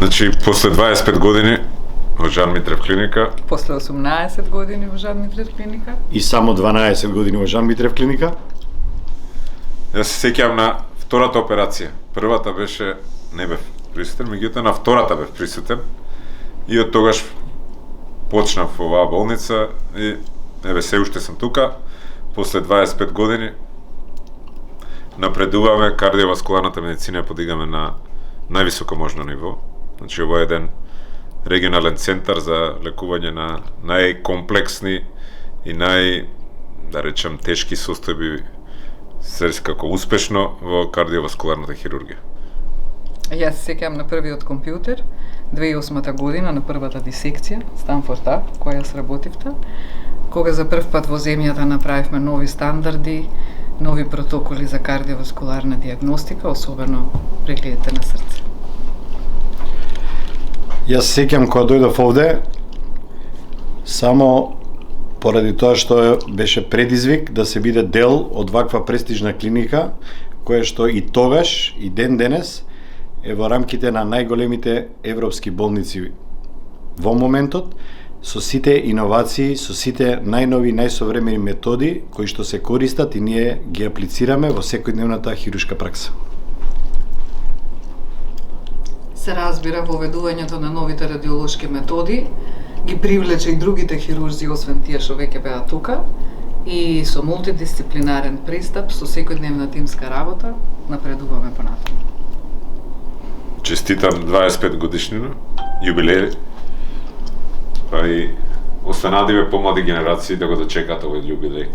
Значи, после 25 години во Жан Митрев клиника. После 18 години во Жан Митрев клиника. И само 12 години во Жан Митрев клиника. Јас се сеќавам на втората операција. Првата беше не бев присутен, меѓутоа на втората бев присутен. И од тогаш почнав во оваа болница и еве се уште сум тука. После 25 години напредуваме, кардиоваскуларната медицина ја подигаме на највисоко можно ниво. Значи, ово е еден регионален центар за лекување на најкомплексни и да речем, тешки состојби, се како успешно во кардиоваскуларната хирургија. Јас се сеќавам на првиот компјутер, 2008 година, на првата дисекција, Станфорд А, која јас работивте, кога за прв пат во земјата направивме нови стандарди, нови протоколи за кардиоваскуларна диагностика, особено прегледите на срце. Јас се сеќам кога дојдов овде, само поради тоа што беше предизвик да се биде дел од ваква престижна клиника, која што и тогаш, и ден денес, е во рамките на најголемите европски болници во моментот, со сите иновации, со сите најнови, најсовремени методи кои што се користат и ние ги аплицираме во секојдневната хируршка пракса. Се разбира, воведувањето на новите радиолошки методи ги привлече и другите хирурзи, освен тие што веќе беа тука, и со мултидисциплинарен пристап, со секојдневна тимска работа, напредуваме понатаму. Честитам 25 годишнина, јубилеј, па и останадиве помлади генерации да го дочекат овој јубилеј.